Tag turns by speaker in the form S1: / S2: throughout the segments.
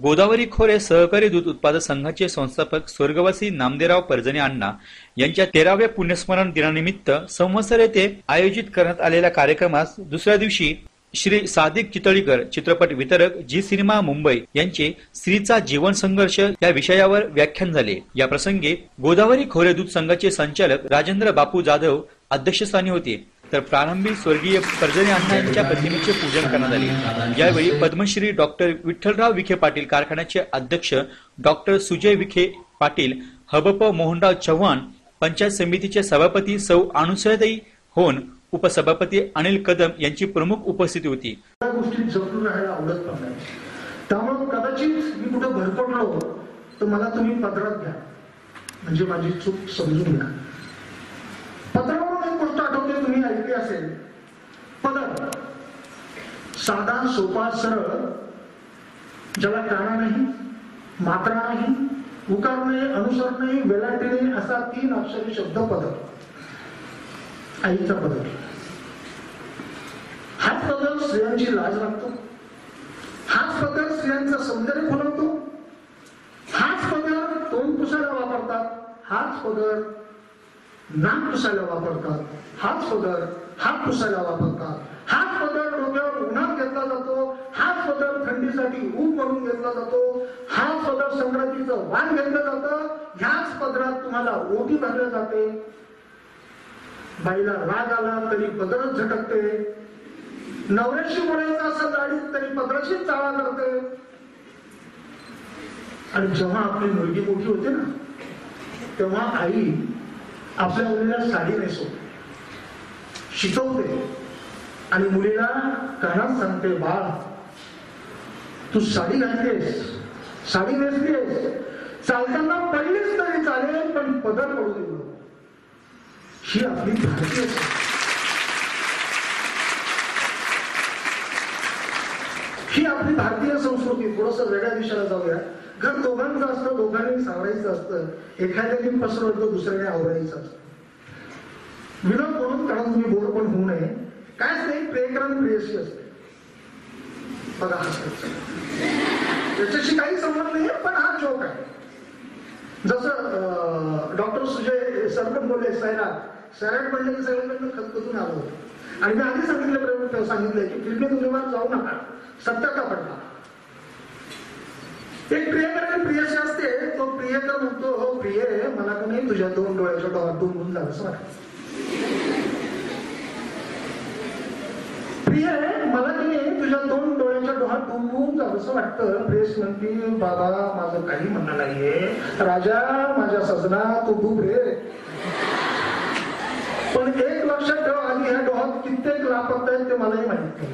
S1: गोदावरी खोरे सहकारी दूध उत्पादक संघाचे संस्थापक स्वर्गवासी नामदेवराव परजणे अण्णा यांच्या 13व्या पुण्यस्मरण दिनानिमित्त संवत्सर येथे आयोजित करण्यात आलेल्या कार्यक्रमास दुसऱ्या दिवशी श्री सादिक चितळीकर चित्रपट वितरक जी सिनेमा मुंबई यांचे स्त्रीचा जीवन संघर्ष या विषयावर व्याख्यान झाले। या प्रसंगी गोदावरी खोरे दूध संघाचे संचालक राजेंद्र बापू जाधव अध्यक्षस्थानी होते, तर प्रारंभी स्वर्गीय परजणे अण्णा यांच्या प्रतिमेचे पूजन करण्यात आले। यावेळी पद्मश्री डॉक्टर विठ्ठलराव विखे पाटील कारखान्याचे अध्यक्ष डॉक्टर सुजय विखे पाटील, हबप मोहनराव चव्हाण, पंचायत समितीचे सभापती सौ अनुसयाताई होन, उपसभापती अनिल कदम यांची प्रमुख उपस्थिती होती।
S2: गोष्टी जपून राहायला आवडत नाही, त्यामुळे कदाचित मी कुठे भरपडलो तर मला तुम्ही पदरात घ्या, म्हणजे माझी चूक समजून घ्या। पदरावरून एक गोष्ट आठवते, तुम्ही ऐकली असेल, पदर साधा सोपा सरळ, ज्याला काना नाही, मात्रा नाही, उकार नाही, अनुस्वार नाही, वेलांटी नाही, असा 3 अक्षरी शब्द पदर, आईचा पदर। हाच पदर स्त्रियांची लाज राखतो, हाच पदर स्त्रियांचं सौंदर्य फुलवतो, हाच पदर तोंड पुसायला वापरतात, हाच पदर नाक पुसायला वापरतात, हाच पदर हात पुसायला वापरतात, हाच पदर डोक्यावर उन्हात घेतला जातो, हाच पदर थंडीसाठी ऊब म्हणून घेतला जातो, हाच पदर संक्रांतीचं वाण घेतलं जातं, ह्याच पदरात तुम्हाला ओटी भरल्या जाते। बाईला राग आला तरी पदरच झटकते, नवऱ्याशी बोलायचं असं गाडीत तरी पदराशीच चाळा करते। आणि जेव्हा आपली मुलगी मोठी होते ना, तेव्हा आई आपल्या मुलीला साडी नेसवते, शिकवते आणि मुलीला कानात सांगते, बाळ तू साडी घातलीस, साडी नेसलीस, चालताना पडलीच तरी चालेल पण पदर पडू देऊ नको। ही आपली भारतीय संस्कृती। थोडस वेगळ्या दिशेला जाऊया। घर दोघांचं असतं, दोघांनी सावरायचं असतं, एखाद्याने पसरवलं तर दुसऱ्याने आवरायचं असतं। विनोद म्हणून, कारण तुम्ही बोर पण होऊ नये, काय असते प्रियकरण प्रियशी असते बघा, त्याच्याशी काही संबंध नाही, पण हा जोक आहे। जसं डॉक्टर सुजय सर पण बोलले, सैराट म्हणले की सगळ्यांकडनं खतखतून आलं होतं, आणि मी आधी सांगितलंय की फिल्मी दुनियेवर जाऊ नका, सत्याचा पडला। एक प्रियकर प्रियशी असते, तो प्रियकर म्हणतो, हो प्रिय मला का नाही तुझ्या 2 डोळ्याच्या डोळ्यात डुंबून जावंसं वाटतं, प्रिय मला की नाही तुझ्या 2 डोळ्याच्या डोळ्यात डुंबून जावंसं वाटतं। प्रेस म्हणते, बाबा माझं काही म्हणणं नाहीये, राजा माझ्या सजना तू डूब रे, पण एक लक्षात ठेव, आणि ह्या डोळ्यात कित्येक लापत आहेत ते मलाही माहित नाही।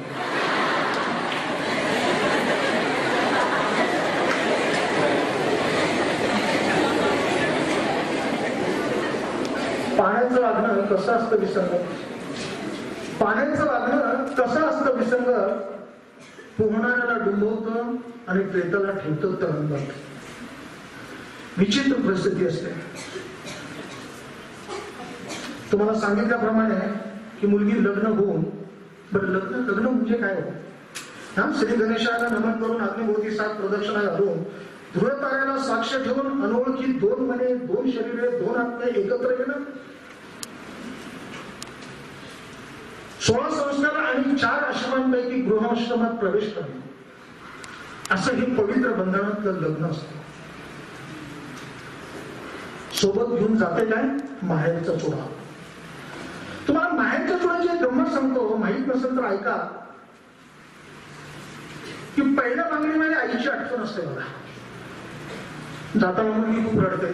S2: पाण्याचं वागणं कसं असतं विसंगत, पाण्याचं वागणं कसं असतं विसंगत, पोहणाऱ्याला डुंबवतं आणि प्रेताला ठेवतं तरंगात। विचित्र परिस्थिती असते। तुम्हाला सांगितल्याप्रमाणे की मुलगी लग्न होऊन, बरं लग्न म्हणजे काय हो, श्री गणेशाला नमन करून अग्निभोवती 7 प्रदक्षिणा घालून ध्रुव ताऱ्याला साक्ष ठेवून अनोळखी 2 मने, 2 शरीरे, 2 आत्मे एकत्र येणं, 16 संस्कार आणि 4 आश्रमांपैकी गृहाश्रमात प्रवेश करणं, असं हे पवित्र बंधनातलं लग्न असतं। सोबत घेऊन जाते काय, माहेरचा चुडा। तुम्हाला माहेरच्या चुड्याची गंमत सांगतो, माहित नसेल तर ऐका, की पहिल्या मागणीमध्ये आईची आठवण असते बघा। जाताना मी खूप रडते,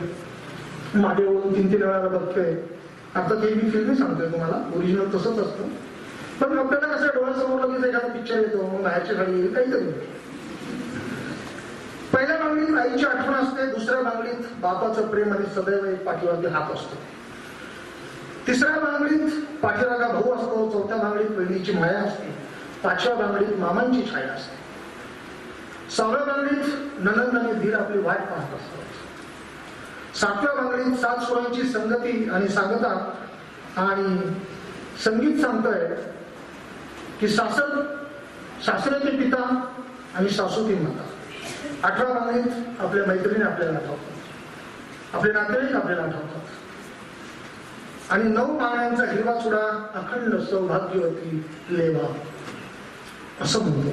S2: मागे वळून 3-3 वेळा बघते। आता ते मी फिल्मी सांगतोय तुम्हाला, ओरिजिनल तसंच असतं, पण आपल्याला कसं डोळ्यासमोर लगेच एखादा पिक्चर येतो, बाहेरची गाडी येईल, काहीतरी। पहिल्या मागणीत आईची आठवण असते, दुसऱ्या मागणीत बापाचं प्रेम आणि सदैव एक पाठीवरती हात असतो, तिसऱ्या मागणीत पाठीरागा भाऊ असतो, चौथ्या मागणीत बहिणीची माया असते, 5व्या मागणीत मामांची छाया असते, 6व्या मागणीत ननंद आणि धीर आपली वाट पाहत असतात, 7व्या मागणीत 7 सुरांची संगती आणि सांगता, आणि संगीत सांगतोय की सासऱ्याचे पिता आणि सासूची माता, 18 पाण्यात आपल्या मैत्रिणी आपल्याला आठवतात, आपले नातेवाईक आपल्याला आठवतात आणि 9 पाण्यांचा हिरवा चुडा अखंड सौभाग्यवती लेवा असं म्हणतो.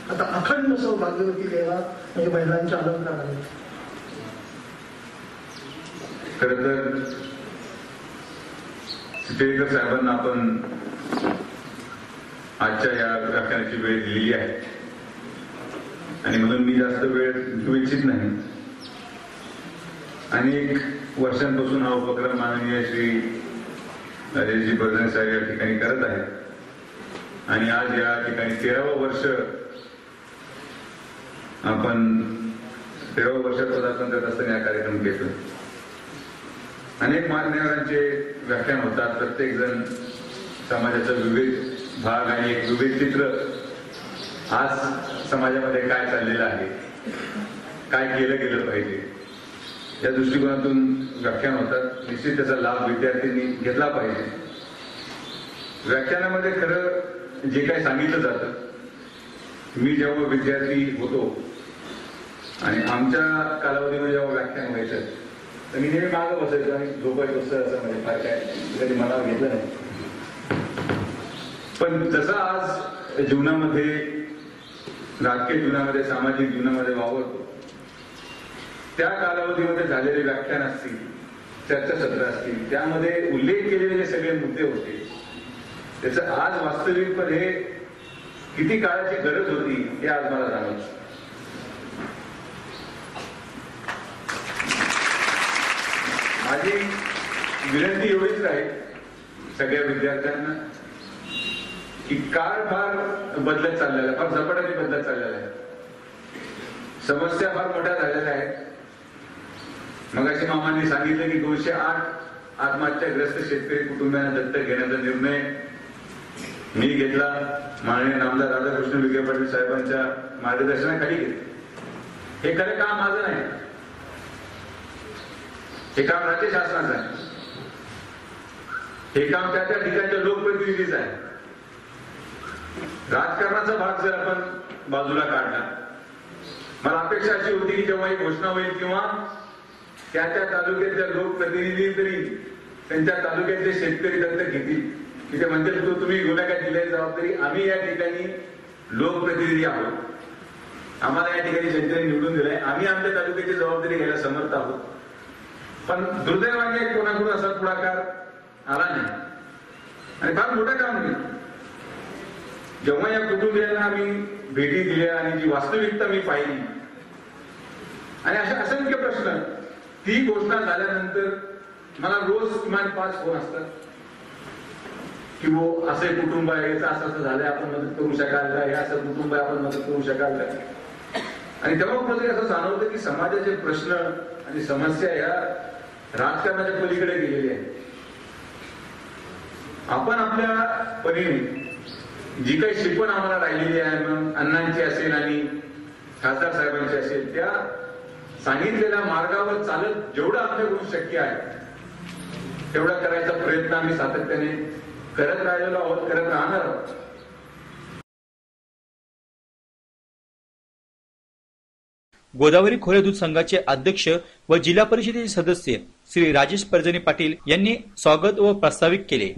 S2: आता अखंड सौभाग्यवती लेवा म्हणजे महिलांच्या अलंकार आहेत.
S3: खर तर चितेकर साहेबांना आपण आजच्या या व्याख्यानाची वेळ दिलेली आहे आणि म्हणून मी जास्त वेळ घेऊ इच्छित नाही. अनेक वर्षांपासून हा उपक्रम माननीय श्री राजेशजी पर्जने साहेब या ठिकाणी करत आहेत आणि आज या ठिकाणी 13वं वर्ष आपण 13व्या वर्षात पदार्पण करत असताना हा कार्यक्रम घेतो. अनेक मान्यवरांचे व्याख्यान होतात. प्रत्येक जण समाजाचा विविध भाग आणि एक विविध चित्र आज समाजामध्ये काय चाललेलं आहे, काय केलं गेलं पाहिजे या दृष्टिकोनातून व्याख्यान होतात. निश्चित त्याचा लाभ विद्यार्थ्यांनी घेतला पाहिजे. व्याख्यानामध्ये खरं जे काही सांगितलं जातं, मी जेव्हा विद्यार्थी होतो आणि आमच्या कालावधीमध्ये जेव्हा व्याख्यान व्हायचं तर मी नेहमी मागं बसायचो आणि झोपायचो असं म्हणजे फार काय कधी मनावर घेतलं नाही. पण जसं आज जीवनामध्ये, राजकीय जीवनामध्ये, सामाजिक जीवनामध्ये वावरतो, त्या कालावधीमध्ये झालेले व्याख्यान असतील, चर्चासत्र असतील, त्यामध्ये उल्लेख केलेले जे सगळे मुद्दे होते त्याचं आज वास्तविकपणे किती काळाची गरज होती हे आज मला जाणवतं. माझी विनंती एवढीच राहील सगळ्या विद्यार्थ्यांना की काळ फार बदलत चाललेला आहे, फार झपाट्याने बदलत चाललेला आहे. समस्या फार मोठ्या झालेल्या आहेत. मगाशी मामांनी सांगितलं की 208 आत्महत्याग्रस्त शेतकरी कुटुंबियांना दत्तक घेण्याचा निर्णय मी घेतला. माननीय नामदार राधाकृष्ण विखे पाटील साहेबांच्या मार्गदर्शनाखाली घेतलं. हे खरं काम माझं नाही, हे काम राज्य शासनाचं आहे. हे काम त्या ठिकाणच्या लोकप्रतिनिधीचं आहे. राजकारणाचा भाग जर आपण बाजूला काढला, मला अपेक्षा अशी होती की जेव्हा ही घोषणा होईल किंवा त्या तालुक्यातल्या लोकप्रतिनिधी तरी त्यांच्या तालुक्यातले शेतकरी दत्तक घेतील की ते म्हणतील तो तुम्ही गुन्हेगार दिल्याची जबाबदारी आम्ही या ठिकाणी लोकप्रतिनिधी आहोत, आम्हाला या ठिकाणी जनतेने निवडून दिलंय, आम्ही आमच्या तालुक्याची जबाबदारी घ्यायला समर्थ आहोत. पण दुर्दैवाने कोणाकडून असा पुढाकार आला नाही आणि फार मोठं काम नाही. जेव्हा या कुटुंबियांना आम्ही भेटी दिल्या आणि जी वास्तविकता मी पाहिली आणि अशा असंख्य प्रश्न, ती घोषणा झाल्यानंतर मला रोज किमान 5 फोन असतात की वो असे कुटुंब आहे, याचं असं असं झालंय, आपण मदत करू शकाल का, हे असं कुटुंब आहे, आपण मदत करू शकाल का. आणि तेव्हा मला असं जाणवतं की समाजाचे प्रश्न आणि समस्या या राजकारणाच्या पलीकडे गेलेल्या आहेत. आपण आपल्या परीने जी काही शिकवण आम्हाला राहिलेली आहे, मग अण्णांची असेल आणि खासदार साहेबांची असेल, त्या सांगितलेल्या मार्गावर चालत जेवढं आपल्याकडून शक्य आहे तेवढा करायचा प्रयत्न आम्ही सातत्याने करत राहिलेलो आहोत, करत राहणार आहोत.
S1: गोदावरी खोरे दूध संघाचे अध्यक्ष व जिल्हा परिषदेचे सदस्य श्री राजेश पर्जने पाटील यांनी स्वागत व प्रास्ताविक केले.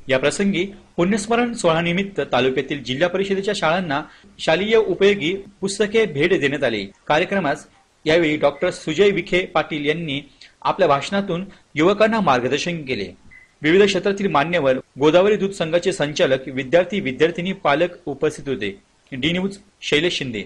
S1: या प्रसंगी पुण्यस्मरण सोहळ्यानिमित्त तालुक्यातील जिल्हा परिषदेच्या शाळांना शालेय उपयोगी पुस्तके भेट देण्यात आली. कार्यक्रमास यावेळी डॉक्टर सुजय विखे पाटील यांनी आपल्या भाषणातून युवकांना मार्गदर्शन केले. विविध क्षेत्रातील मान्यवर, गोदावरी दूध संघाचे संचालक, विद्यार्थी, विद्यार्थिनी, पालक उपस्थित होते. D news Shailesh Shinde.